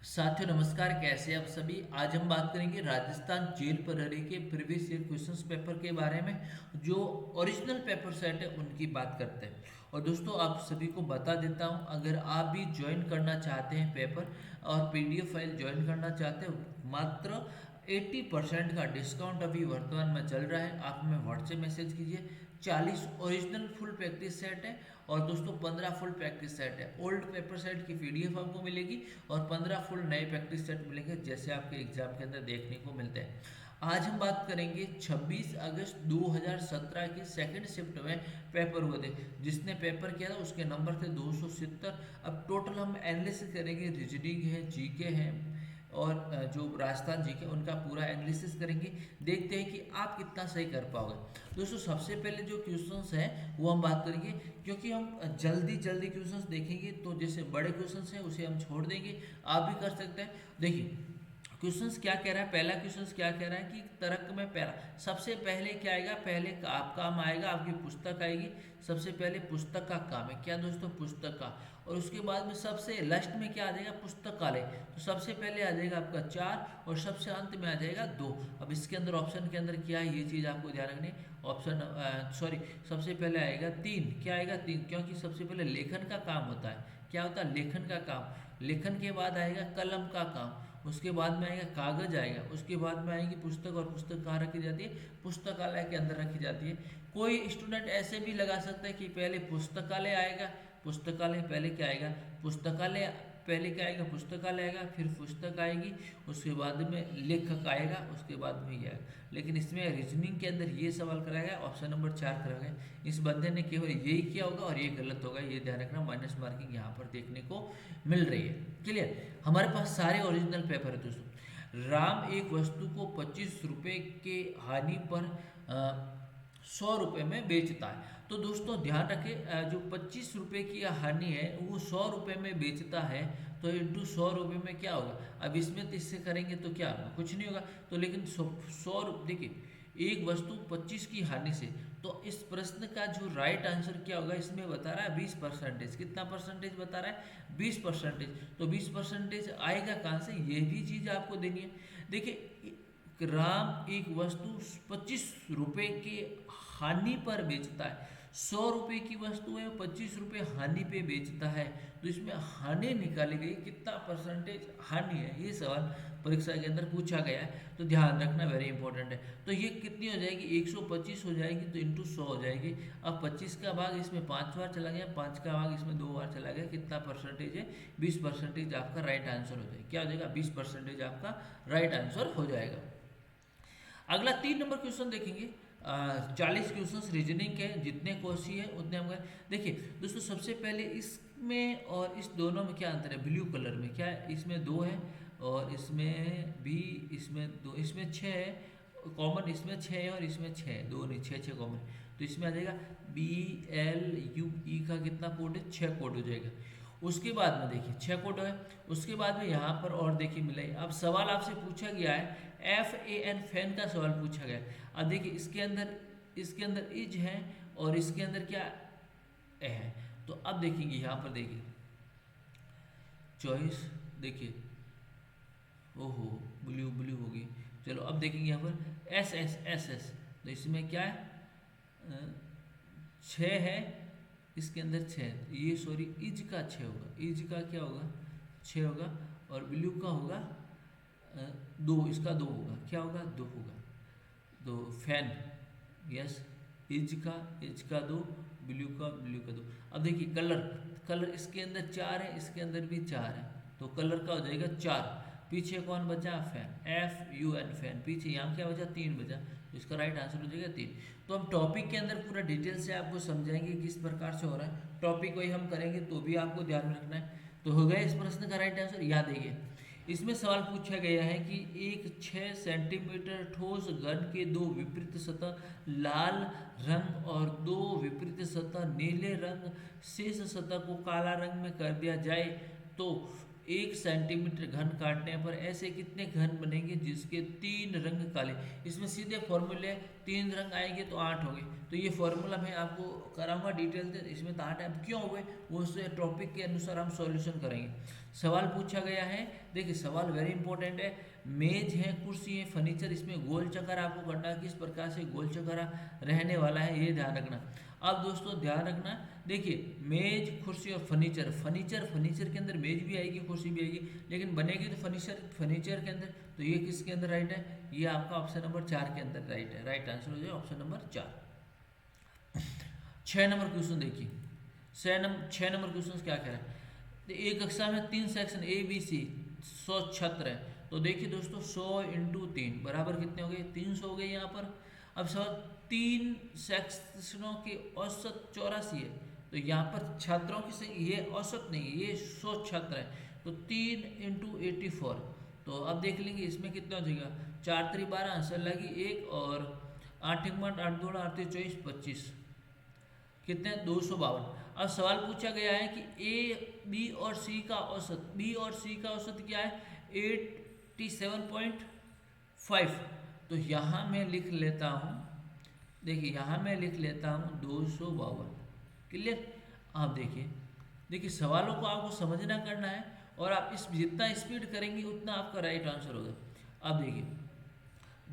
साथियों नमस्कार, कैसे आप सभी। आज हम बात करेंगे राजस्थान जेल प्रहरी के प्रीवियस ईयर क्वेश्चंस पेपर के बारे में। जो ओरिजिनल पेपर सेट है उनकी बात करते हैं। और दोस्तों आप सभी को बता देता हूं, अगर आप भी ज्वाइन करना चाहते हैं पेपर और पीडीएफ फाइल ज्वाइन करना चाहते हो, मात्र 80% का डिस्काउंट अभी वर्तमान में चल रहा है। आप हमें व्हाट्सएप मैसेज कीजिए। 40 ओरिजिनल फुल प्रैक्टिस सेट है और दोस्तों 15 फुल प्रैक्टिस सेट है। ओल्ड पेपर सेट की पीडीएफ आपको मिलेगी और 15 फुल नए प्रैक्टिस सेट मिलेंगे, जैसे आपके एग्जाम के अंदर देखने को मिलते हैं। आज हम बात करेंगे 26 अगस्त 2017 के सेकंड शिफ्ट में पेपर हुए थे। जिसने पेपर किया था उसके नंबर थे 270। अब टोटल हम एनालिसिस करेंगे, रीजनिंग है, जीके है और जो राजस्थान जीके उनका पूरा एनालिसिस करेंगे। देखते हैं कि आप कितना सही कर पाओगे। दोस्तों सबसे पहले जो क्वेश्चंस हैं वो हम बात करेंगे, क्योंकि हम जल्दी जल्दी क्वेश्चंस देखेंगे तो जैसे बड़े क्वेश्चंस हैं उसे हम छोड़ देंगे, आप भी कर सकते हैं। देखिए क्वेश्चंस क्या कह रहा है। पहला क्वेश्चंस क्या कह रहा है कि तर्क में पहला सबसे पहले क्या आएगा, पहले आप काम आएगा, आपकी पुस्तक आएगी। सबसे पहले पुस्तक का काम है क्या दोस्तों, पुस्तक का। और उसके बाद में सबसे लास्ट में क्या आ जाएगा, पुस्तकालय। तो सबसे पहले आ जाएगा आपका 4 और सबसे अंत में आ जाएगा 2। अब इसके अंदर ऑप्शन के अंदर क्या है ये चीज़ आपको ध्यान रखनी है। ऑप्शन सॉरी, सबसे पहले आएगा 3। क्या आएगा 3, क्योंकि सबसे पहले लेखन का काम होता है। क्या होता है, लेखन का काम। लेखन के बाद आएगा कलम का काम, उसके बाद में आएगा कागज आएगा, उसके बाद में आएगी पुस्तक। और पुस्तक कहाँ रखी जाती है, पुस्तकालय के अंदर रखी जाती है। कोई स्टूडेंट ऐसे भी लगा सकता है कि पहले पुस्तकालय आएगा, पुस्तकालय पहले क्या आएगा, पुस्तकालय पहले क्या आएगा, पुस्तकालय आएगा, फिर पुस्तक आएगी, उसके बाद में लेखक आएगा, उसके बाद में ये आएगा। लेकिन इसमें रीजनिंग के अंदर ये सवाल कराएगा, ऑप्शन नंबर 4 कराएगा। इस बंदे ने केवल यही किया होगा और ये गलत होगा, ये ध्यान रखना। माइनस मार्किंग यहाँ पर देखने को मिल रही है। क्लियर। हमारे पास सारे ओरिजिनल पेपर है दोस्तों। राम एक वस्तु को 25 रुपए के हानि पर 100 रुपये में बेचता है। तो दोस्तों ध्यान रखें, जो 25 रुपये की हानि है वो 100 रुपये में बेचता है, तो इंटू 100 रुपये में क्या होगा। अब इसमें तो इससे करेंगे तो क्या होगा, कुछ नहीं होगा। तो लेकिन 100 देखिए एक वस्तु 25 की हानि से, तो इस प्रश्न का जो राइट आंसर क्या होगा, इसमें बता रहा है 20%। कितना परसेंटेज बता रहा है, 20%। तो 20% आएगा कहाँ से, ये भी चीज़ आपको देनी है। देखिए राम एक वस्तु 25 रुपये के हानि पर बेचता है। 100 रुपये की वस्तु है, 25 रुपये हानि पे बेचता है। तो इसमें हानि निकाली गई, कितना परसेंटेज हानि है, ये सवाल परीक्षा के अंदर पूछा गया है। तो ध्यान रखना, वेरी इंपॉर्टेंट है। तो ये कितनी हो जाएगी, 125 हो जाएगी, तो इंटू 100 हो जाएगी। अब 25 का भाग इसमें 5 बार चला गया, 5 का भाग इसमें 2 बार चला गया, कितना परसेंटेज है, 20% आपका राइट आंसर हो जाएगा। क्या हो जाएगा, 20% आपका राइट आंसर हो जाएगा। अगला 3 नंबर क्वेश्चन देखेंगे। 40 क्वेश्चन रीजनिंग के, जितने क्वेश्चन है उतने हम देखिए दोस्तों। सबसे पहले इसमें और इस दोनों में क्या अंतर है, ब्लू कलर में क्या है, इसमें 2 है और इसमें भी, इसमें 2, इसमें 6 है कॉमन, इसमें 6 है और इसमें 6 है, 2 नहीं 6 कॉमन। तो इसमें आ जाएगा BLUE का कितना कोड है, 6 कोड हो जाएगा। उसके बाद में देखिए 6 कोड है। उसके बाद में यहाँ पर और देखिए मिला है। अब सवाल आपसे पूछा गया है FAN फैन का सवाल पूछा गया है। अब देखिए इसके अंदर इज है और इसके अंदर क्या है। तो अब देखेंगे यहाँ पर, देखिए चॉइस, देखिए ओहो ब्लू ब्लू होगी। चलो अब देखेंगे यहाँ पर SS। तो इसमें क्या है, 6 है, इसके अंदर 6, ये सॉरी इज का 6 होगा, इज का क्या होगा 6 होगा, और ब्लू का होगा 2, इसका 2 होगा, क्या होगा 2 होगा। तो फैन, यस, इज का 2, ब्लू का 2। अब देखिए कलर इसके अंदर 4 है, इसके अंदर भी 4 है, तो कलर का हो जाएगा 4। पीछे कौन बचा, फैन, FUN फैन। पीछे यहाँ क्या बचा, 3 बचा, तो इसका राइट आंसर हो जाएगा 3। तो हम टॉपिक के अंदर पूरा डिटेल से आपको समझाएंगे किस प्रकार से हो रहा है। टॉपिक वही हम करेंगे तो भी आपको ध्यान में रखना है। तो हो गया इस प्रश्न का राइट आंसर। याद देखिए इसमें सवाल पूछा गया है कि एक 6 सेंटीमीटर ठोस घन के 2 विपरीत सतह लाल रंग और 2 विपरीत सतह नीले रंग, शेष सतह को काला रंग में कर दिया जाए तो 1 सेंटीमीटर घन काटने पर ऐसे कितने घन बनेंगे जिसके 3 रंग काले। इसमें सीधे फॉर्मूले 3 रंग आएंगे तो 8 हो गए। तो ये फॉर्मूला मैं आपको कराऊंगा डिटेल से, इसमें तो 8 है। अब क्यों हुए वो उससे टॉपिक के अनुसार हम सॉल्यूशन करेंगे। सवाल पूछा गया है, देखिए सवाल वेरी इंपॉर्टेंट है। मेज है, कुर्सी है, फर्नीचर, इसमें गोल चक्कर आपको करना है, किस प्रकार से गोल चक्कर रहने वाला है ये ध्यान रखना। अब दोस्तों ध्यान रखना, देखिए मेज, कुर्सी और फर्नीचर, फर्नीचर के अंदर मेज भी आएगी, कुर्सी भी आएगी, लेकिन बनेगी तो फर्नीचर के अंदर। तो ये किसके अंदर राइट है, ये आपका ऑप्शन नंबर 4 के अंदर राइट है। राइट आंसर हो जाए ऑप्शन नंबर 4। 6 नंबर क्वेश्चन देखिए, 6 नंबर क्वेश्चन क्या कह रहा है। तो एक कक्षा में 3 सेक्शन ए बी सी 100 छात्र है। तो देखिए दोस्तों 100 इंटू 3 बराबर कितने हो गए, 300 हो गए यहाँ पर। अब सवाल 3 सेक्शनों के औसत 84 है। तो यहाँ पर छात्रों की संख्या, ये औसत नहीं है, ये 100 छात्र है। तो 3 इंटू 84। तो अब देख लेंगे इसमें कितना हो जाएगा, 4 3 12 आंसर लगी 1 और 8 1 8 8 2 8 24 25 कितने 252। अब सवाल पूछा गया है कि ए बी और सी का औसत, बी और सी का औसत क्या है 87.5। तो यहाँ मैं लिख लेता हूँ, देखिए यहाँ मैं लिख लेता हूँ 252। क्लियर। आप देखिए सवालों को आपको समझना करना है, और आप इस जितना स्पीड करेंगे उतना आपका राइट आंसर होगा। अब देखिए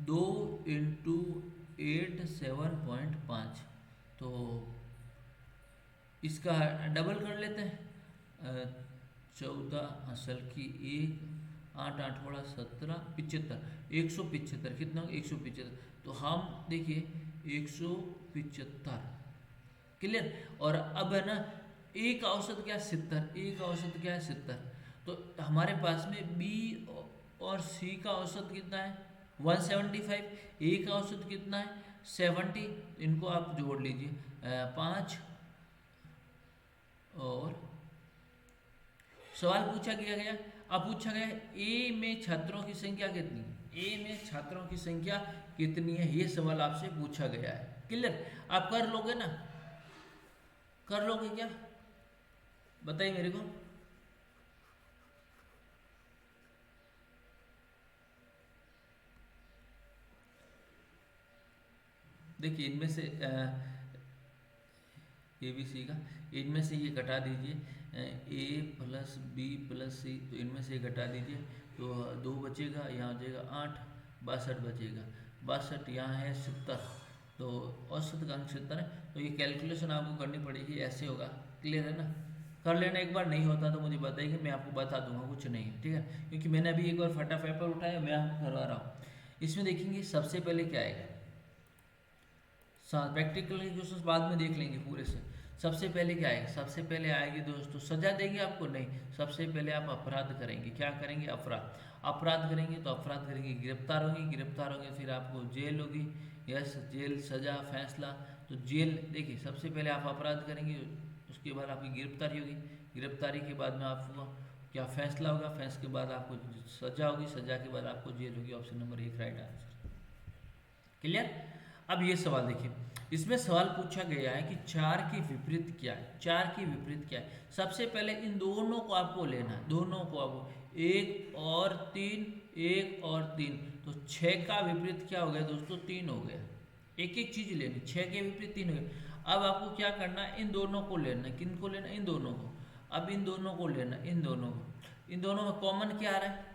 2 इंटू 8 7.5, तो इसका डबल कर लेते हैं। 14 असल की 1 8 8 बड़ा 17 75 175 कितना 175। तो हम देखिए 175। क्लियर। और अब है ना ए का औसत क्या है 70, ए का औसत क्या है 70। तो हमारे पास में बी और सी का औसत कितना है 175, ए का औसत कितना है 70। इनको आप जोड़ लीजिए 5। और सवाल पूछा गया, अब पूछा गया ए में छात्रों की संख्या कितनी है, ए में छात्रों की संख्या कितनी है, ये सवाल आपसे पूछा गया है। क्लियर। आप कर लोगे ना, कर लोगे क्या, बताइए मेरे को। देखिए इनमें से ए बी सी का, इनमें से ये घटा दीजिए ए प्लस बी प्लस सी, तो इनमें से घटा दीजिए तो 2 बचेगा, यहाँ हो जाएगा 8, 62 बचेगा। 62 यहाँ है 70, तो औसत का अंक 70 है। तो ये कैलकुलेशन आपको करनी पड़ेगी, ऐसे होगा। क्लियर है ना, कर लेना। एक बार नहीं होता तो मुझे बताइए, मैं आपको बता दूंगा, कुछ नहीं है ठीक है, क्योंकि मैंने अभी एक बार फटा पेपर उठाया, मैं आपको करवा रहा हूँ। इसमें देखेंगे सबसे पहले क्या आएगा, प्रैक्टिकल के क्वेश्चन बाद में देख लेंगे पूरे से। सबसे पहले क्या आएगा, सबसे पहले आएगी दोस्तों सजा देंगे आपको, नहीं, सबसे पहले आप अपराध करेंगे। क्या करेंगे, अपराध करेंगे। तो अपराध करेंगे, गिरफ्तार होंगे, फिर आपको जेल होगी, यस जेल, सजा, फैसला। तो जेल, देखिए सबसे पहले आप अपराध करेंगे, उसके बाद आपकी गिरफ्तारी होगी, गिरफ्तारी के बाद में आपको क्या फैसला होगा, फैसले के बाद आपको सजा होगी, सजा के बाद आपको जेल होगी। Option number 1 right answer. Clear. अब ये सवाल देखिए, इसमें सवाल पूछा गया है कि 4 की विपरीत क्या है, 4 की विपरीत क्या है। सबसे पहले इन दोनों को आपको लेना है, दोनों को आपको 1 और 3, 1 और 3। तो 6 का विपरीत क्या हो गया दोस्तों, 3 हो गया। एक एक चीज लेनी, 6 के विपरीत 3 हो गया। अब आपको क्या करना है, इन दोनों को लेना है। किन को लेना, इन दोनों को। अब इन दोनों को लेना, इन दोनों को। इन दोनों में कॉमन क्या आ रहा है,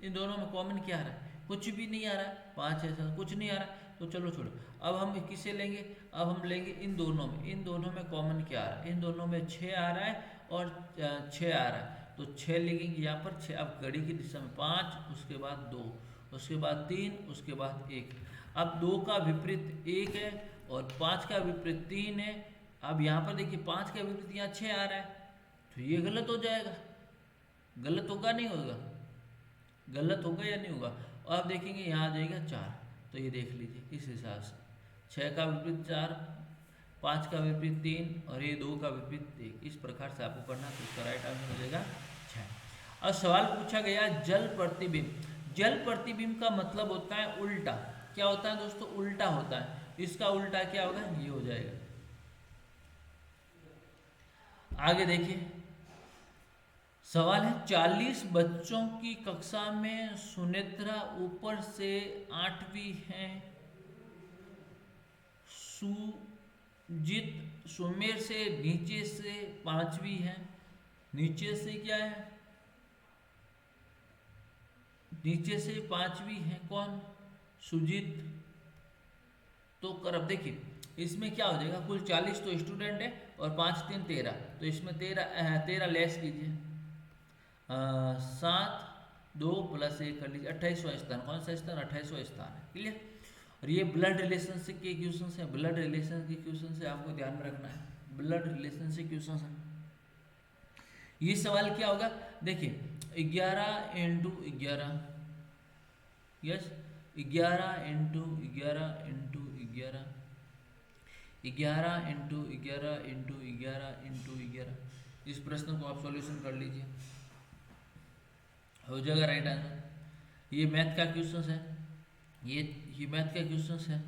इन दोनों में कॉमन क्या आ रहा है, कुछ भी नहीं आ रहा है। 5 ऐसा कुछ नहीं आ रहा है, तो चलो छोड़ो। अब हम किसे लेंगे, अब हम लेंगे इन दोनों में। इन दोनों में कॉमन क्या आ रहा है, इन दोनों में 6 आ रहा है और 6 आ रहा है। तो 6 लिखेंगे यहाँ पर 6। अब घड़ी की दिशा में 5, उसके बाद 2, उसके बाद 3, उसके बाद 1। अब 2 का विपरीत 1 है और 5 का विपरीत 3 है। अब यहाँ पर देखिए 5 का विपरीत यहाँ 6 आ रहा है, तो ये गलत हो जाएगा। गलत होगा नहीं होगा, गलत होगा या नहीं होगा। और आप देखेंगे यहाँ आ जाएगा 4। तो ये देख लीजिए इस हिसाब से 6 का विपरीत 4, 5 का विपरीत 3 और ये 2 का विपरीत 1। इस प्रकार से आपको करना, तो इसका राइट आंसर हो जाएगा 6। अब सवाल पूछा गया जल प्रतिबिंब। जल प्रतिबिंब का मतलब होता है उल्टा। क्या होता है दोस्तों, उल्टा होता है। इसका उल्टा क्या होगा, ये हो जाएगा। आगे देखिए सवाल है, 40 बच्चों की कक्षा में सुनेत्रा ऊपर से 8वीं है, सुजीत सुमेर से नीचे से 5वीं है। नीचे से क्या है, नीचे से 5वीं है कौन, सुजीत। तो कर अब देखिए इसमें क्या हो जाएगा, कुल 40 तो स्टूडेंट है और 5 3 13, तो इसमें 13 लेस कीजिए, 7 2 + 1 कर लीजिए, 28वां स्थान। कौन सा स्थान, 28वां स्थान है। क्लियर। और ये ब्लड रिलेशनशिप के क्वेश्चन है, ब्लड रिलेशन के क्वेश्चन से आपको ध्यान में रखना है, ब्लड रिलेशन से क्वेश्चन है। ये सवाल क्या होगा, देखिए 11 × 11, यस 11 × 11 × 11, 11 × 11 × 11 × 11। इस प्रश्न को आप सॉल्यूशन कर लीजिए, हो जाएगा राइट आंसर। ये मैथ का क्वेश्चन है, ये मैथ का क्वेश्चन है,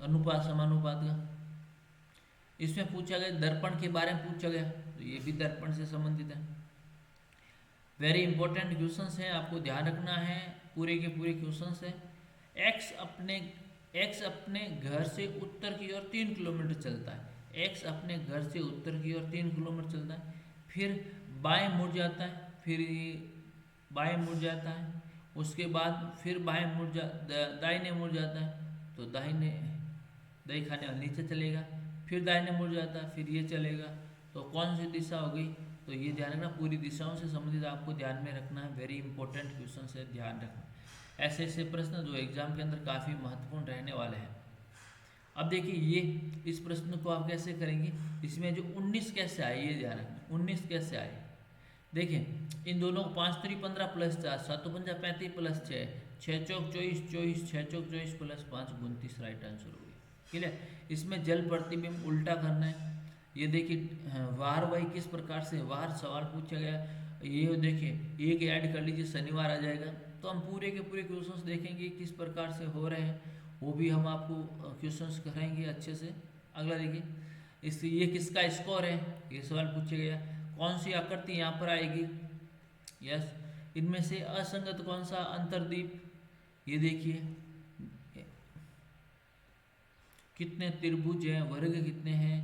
अनुपात समानुपात का। इसमें पूछा गया दर्पण के बारे में पूछा गया, तो ये भी दर्पण से संबंधित है। वेरी इंपॉर्टेंट क्वेश्चंस हैं, आपको ध्यान रखना है, पूरे के पूरे क्वेश्चंस हैं। एक्स अपने घर से उत्तर की ओर 3 किलोमीटर चलता है, एक्स अपने घर से उत्तर की ओर 3 किलोमीटर चलता है, फिर बाएं मुड़ जाता है, फिर बाएं मुड़ जाता है, उसके बाद फिर दाहिने मुड़ जाता है, तो दही खाने नीचे चलेगा, फिर दाहिने मुड़ जाता है, फिर ये चलेगा, तो कौन सी दिशा हो गई। तो ये ध्यान रखना, पूरी दिशाओं से संबंधित आपको ध्यान में रखना है, वेरी इंपॉर्टेंट क्वेश्चन है, ध्यान रखना। ऐसे प्रश्न जो एग्जाम के अंदर काफ़ी महत्वपूर्ण रहने वाले हैं। अब देखिए ये इस प्रश्न को आप कैसे करेंगे, इसमें जो 19 कैसे आए ये ध्यान रखना, 19 कैसे आए। देखिए इन दोनों को 5 3 15 + 4 7 5 35 + 6 6 चौक 24 24 6 चौक 24 + 5 29 राइट आंसर हो गया। क्लियर। इसमें जल प्रतिबिंब उल्टा करना है। ये देखिए वार वाई किस प्रकार से वार सवाल पूछा गया, ये देखिए एक ऐड कर लीजिए, शनिवार आ जाएगा। तो हम पूरे के पूरे क्वेश्चंस देखेंगे किस प्रकार से हो रहे हैं, वो भी हम आपको क्वेश्चंस कराएंगे अच्छे से। अगला देखिए इससे ये किसका स्कोर है, ये सवाल पूछा गया। कौन सी आकृति यहाँ पर आएगी, यस इनमें से असंगत कौन सा अंतर्दीप, ये देखिए कितने त्रिभुज हैं, वर्ग कितने हैं,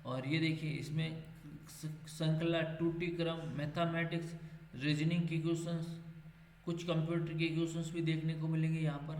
और ये देखिए इसमें श्रृंखला, टूटी क्रम, मैथमेटिक्स, रीजनिंग के क्वेश्चंस, कुछ कंप्यूटर के क्वेश्चंस भी देखने को मिलेंगे यहाँ पर।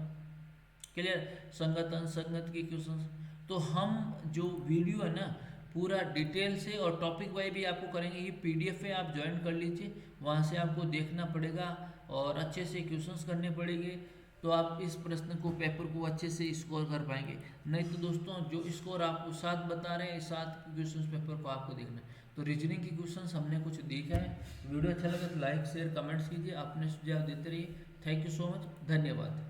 क्लियर। संगत असंगत के क्वेश्चंस। तो हम जो वीडियो है ना पूरा डिटेल से और टॉपिक वाइज भी आपको करेंगे, ये पीडीएफ है, आप ज्वाइन कर लीजिए, वहाँ से आपको देखना पड़ेगा और अच्छे से क्वेश्चंस करने पड़ेंगे, तो आप इस प्रश्न को पेपर को अच्छे से स्कोर कर पाएंगे। नहीं तो दोस्तों जो स्कोर आपको 7 बता रहे हैं, 7 क्वेश्चन पेपर को आपको देखना है। तो रीजनिंग के क्वेश्चंस हमने कुछ देखा है। वीडियो अच्छा लगा तो लाइक शेयर कमेंट्स कीजिए, अपने सुझाव देते रहिए। थैंक यू सो मच, धन्यवाद।